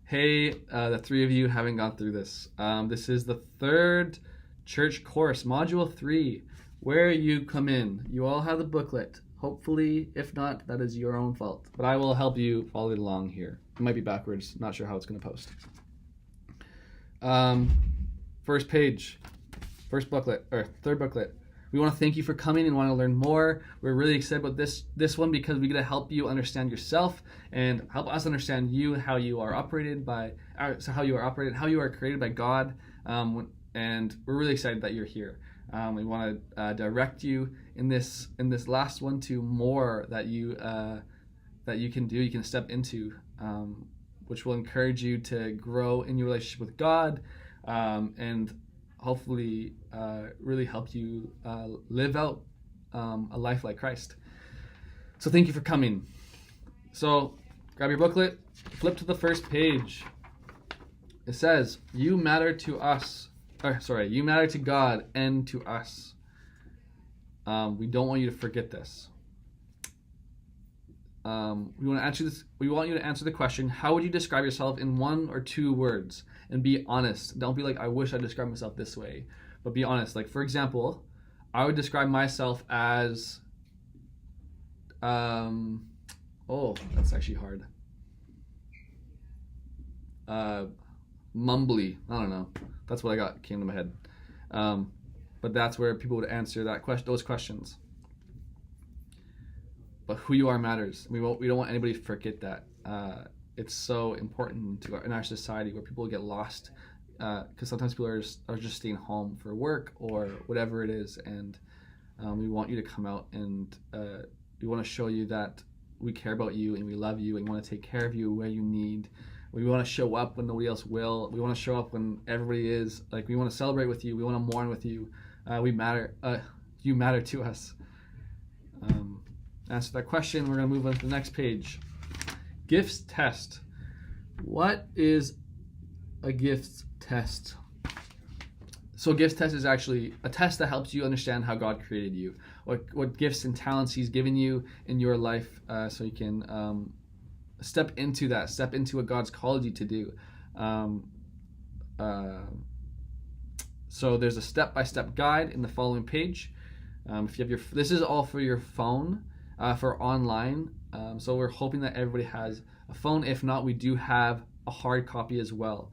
Hey, the three of you haven't gone through this. This is the third church course, module 3, where you come in. You all have the booklet. Hopefully, if not, that is your own fault. But I will help you follow it along here. It might be backwards. Not sure how it's going to post. First page, first booklet, or third booklet. We want to thank you for coming and want to learn more. We're really excited about this one because we're going to help you understand yourself and help us understand you, how you are operated how you are created by God. And we're really excited that you're here. We want to direct you in this last one to more that you can step into, which will encourage you to grow in your relationship with God, and hopefully really help you live out a life like Christ. So thank you for coming. So grab your booklet, flip to the first page. It says, you matter to God and to us. We don't want you to forget this. We want you to answer the question, how would you describe yourself in 1 or 2 words? And be honest. Don't be like, I wish I described myself this way. But be honest. Like, for example, I would describe myself as that's actually hard. Mumbly. I don't know. That's what came to my head. But that's where people would answer those questions. But who you are matters. We don't want anybody to forget that. It's so important in our society where people get lost because sometimes people are just staying home for work or whatever it is, and we want you to come out and we want to show you that we care about you and we love you and we want to take care of you where you need. We want to show up when nobody else will. We want to show up when everybody is. Like, we want to celebrate with you. We want to mourn with you. We matter. You matter to us. Answer that question. We're going to move on to the next page. Gifts test. What is a gifts test? So a gifts test is actually a test that helps you understand how God created you, what gifts and talents He's given you in your life, so you can step into what God's called you to do. So there's a step-by-step guide in the following page. If you have this is all for your phone, for online. So we're hoping that everybody has a phone. If not, we do have a hard copy as well.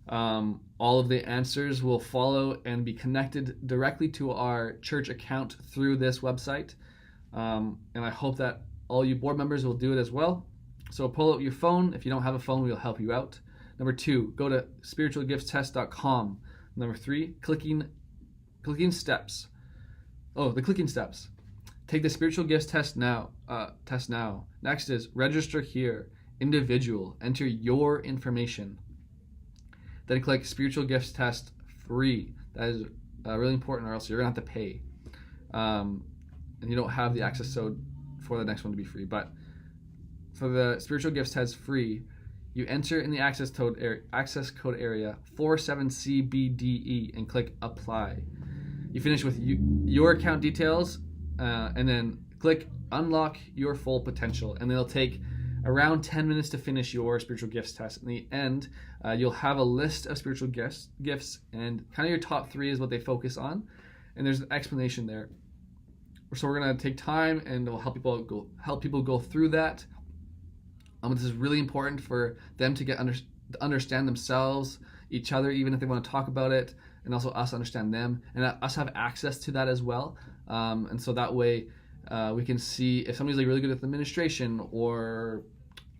All of the answers will follow and be connected directly to our church account through this website. And I hope that all you board members will do it as well. So pull out your phone. If you don't have a phone, we'll help you out. Number 2, go to spiritualgiftstest.com. Number 3, clicking steps. Oh, the clicking steps. Take the spiritual gifts test now. Next is register here. Individual. Enter your information. Then click spiritual gifts test free. That is really important, or else you're gonna have to pay. And you don't have the access so for the next one to be free. But for the spiritual gifts test free, you enter in the access code area 47CBDE and click apply. You finish with your account details. And then click unlock your full potential, and it'll take around 10 minutes to finish your spiritual gifts test. In the end, you'll have a list of spiritual gifts, and kind of your top 3 is what they focus on, and there's an explanation there. So we're gonna take time and we'll help people go through that. This is really important for them to understand themselves, each other, even if they want to talk about it, and also us understand them, and us have access to that as well. And so that way we can see if somebody's like really good at administration or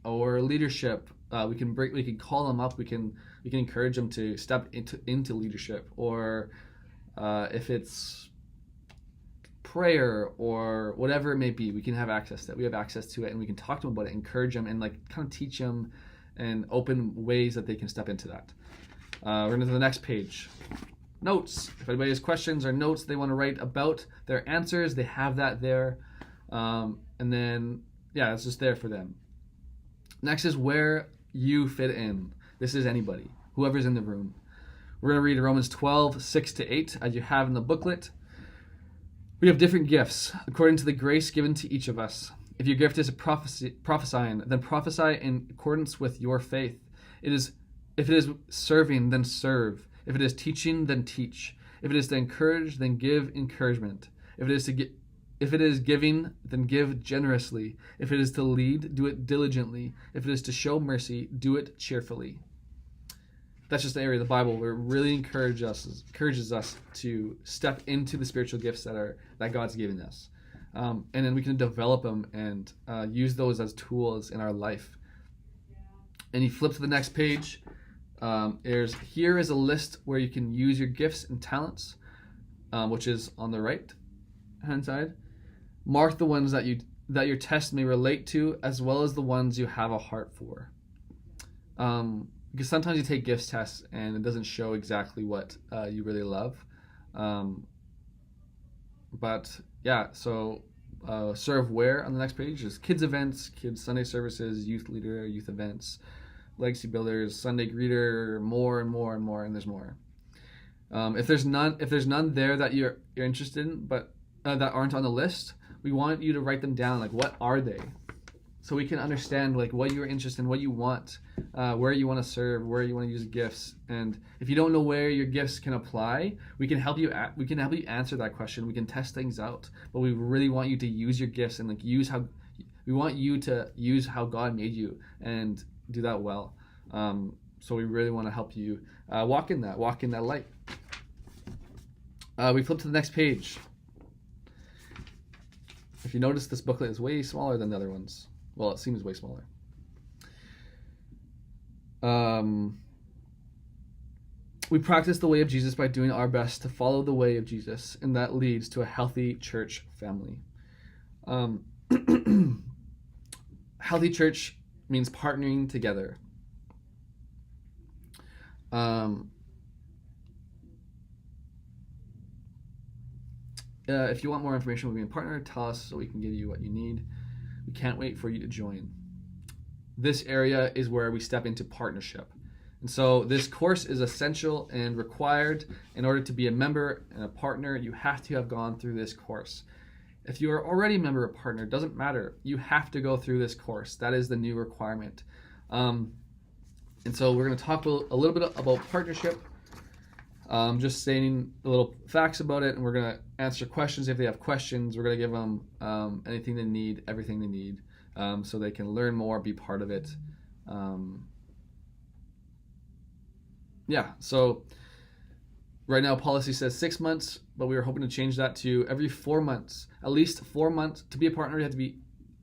leadership. We can call them up. We can encourage them to step into leadership, or if it's prayer or whatever it may be, we have access to it, and we can talk to them about it, encourage them, and like kind of teach them and open ways that they can step into that. We're going to the next page. Notes. If anybody has questions or notes they want to write about their answers, they have that there. And then, it's just there for them. Next is where you fit in. This is anybody, whoever's in the room. We're going to read Romans 12:6-8, as you have in the booklet. We have different gifts, according to the grace given to each of us. If your gift is prophesying, then prophesy in accordance with your faith. It is, if it is serving, then serve. If it is teaching, then teach. If it is to encourage, then give encouragement. If it is giving, then give generously. If it is to lead, do it diligently. If it is to show mercy, do it cheerfully. That's just the area of the Bible where it really encourages us to step into the spiritual gifts that God's giving us. And then we can develop them and use those as tools in our life. And you flip to the next page. Here is a list where you can use your gifts and talents, which is on the right hand side. Mark the ones that your test may relate to, as well as the ones you have a heart for. Because sometimes you take gifts tests and it doesn't show exactly what you really love. But yeah, so serve where on the next page is kids events, kids Sunday services, youth leader, youth events, legacy builders, Sunday greeter, more and more and more, and there's more. If there's none there that you're interested in, but that aren't on the list, we want you to write them down. Like, what are they? So we can understand like what you're interested in, what you want, where you want to serve, where you want to use gifts. And if you don't know where your gifts can apply, we can help you. We can help you answer that question. We can test things out. But we really want you to use your gifts and like we want you to use how God made you and do that well. So we really want to help you walk in that light. We flip to the next page. If you notice, this booklet is way smaller than the other ones. Well, it seems way smaller. We practice the way of Jesus by doing our best to follow the way of Jesus, and that leads to a healthy church family. Healthy church means partnering together. If you want more information with being a partner, tell us so we can give you what you need. We can't wait for you to join. This area is where we step into partnership. And so this course is essential and required. In order to be a member and a partner, you have to have gone through this course. If you are already a member or partner, it doesn't matter. You have to go through this course. That is the new requirement. And so we're going to talk a little bit about partnership. Just stating the little facts about it, and we're going to answer questions if they have questions. We're going to give them anything they need, everything they need, so they can learn more, be part of it. So right now policy says 6 months, but we were hoping to change that to every 4 months. At least 4 months. To be a partner, you have to be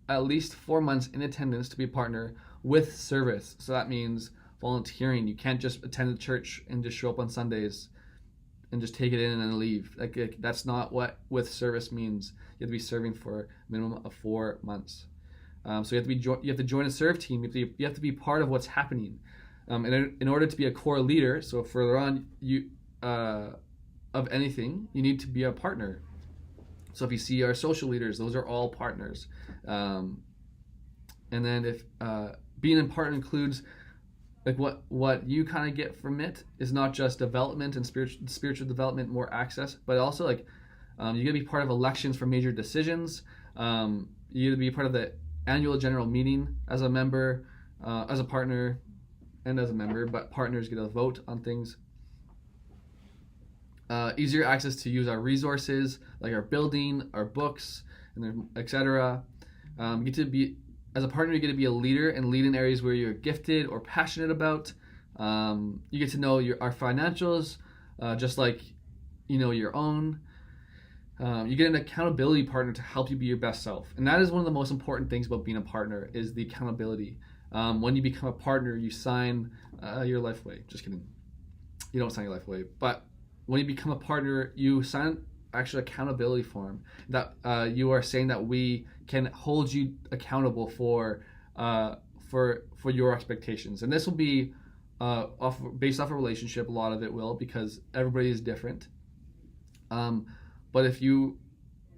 at least 4 months in attendance to be a partner with service. So that means volunteering. You can't just attend the church and just show up on Sundays and just take it in and then leave. Like that's not what with service means. You have to be serving for a minimum of 4 months. So you have to join a serve team. You have to be part of what's happening. And in order to be a core leader, so further on of anything, you need to be a partner. So if you see our social leaders, those are all partners. And then if being a partner includes like what you kind of get from it is not just development and spiritual development, more access, but also like you get to be part of elections for major decisions. You get to be part of the annual general meeting as a member, as a partner, and as a member. But partners get a vote on things. Easier access to use our resources like our building, our books, and etc. You get to be as a partner, you get to be a leader and lead in areas where you're gifted or passionate about. You get to know our financials, just like you know your own. You get an accountability partner to help you be your best self. And that is one of the most important things about being a partner is the accountability. When you become a partner, you sign your life away. Just kidding. You don't sign your life away. But when you become a partner, you sign actual accountability form that you are saying that we can hold you accountable for your expectations. And this will be based off a relationship. A lot of it will, because everybody is different. But if you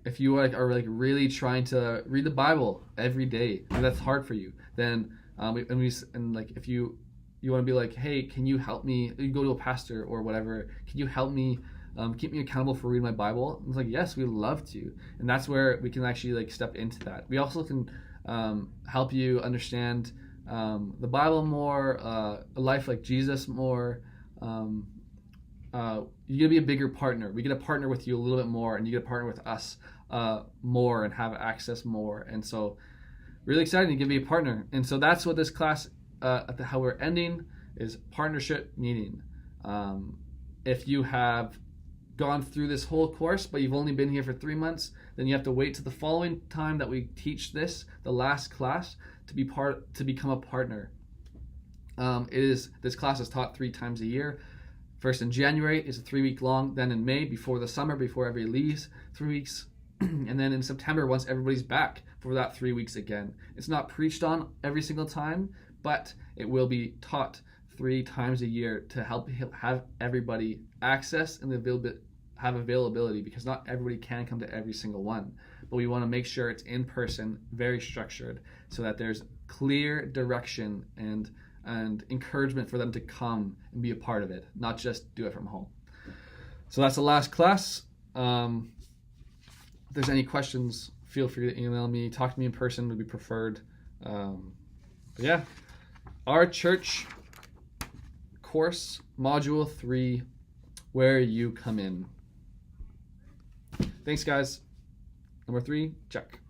are really trying to read the Bible every day, and that's hard for you, then if you want to be like, hey, can you help me? You go to a pastor or whatever. Can you help me? Keep me accountable for reading my Bible? And it's like, yes, we'd love to. And that's where we can actually step into that. We also can help you understand the Bible more, a life like Jesus more. You get to be a bigger partner. We get to partner with you a little bit more, and you get to partner with us more and have access more. And so, really exciting to give you a partner. And so that's what this class, how we're ending, is partnership meeting. If you have gone through this whole course, but you've only been here for 3 months, then you have to wait to the following time that we teach this, the last class, to become a partner. This class is taught 3 times a year. First in January is a 3-week long, then in May before the summer, before everybody leaves, 3 weeks, and then in September once everybody's back for that 3 weeks again. It's not preached on every single time, but it will be taught 3 times a year to help have everybody access and have availability, because not everybody can come to every single one. But we want to make sure it's in person, very structured, so that there's clear direction and encouragement for them to come and be a part of it, not just do it from home. So that's the last class. If there's any questions, feel free to email me. Talk to me in person would be preferred. But yeah, our church course, module 3, where you come in. Thanks, guys. Number 3, check.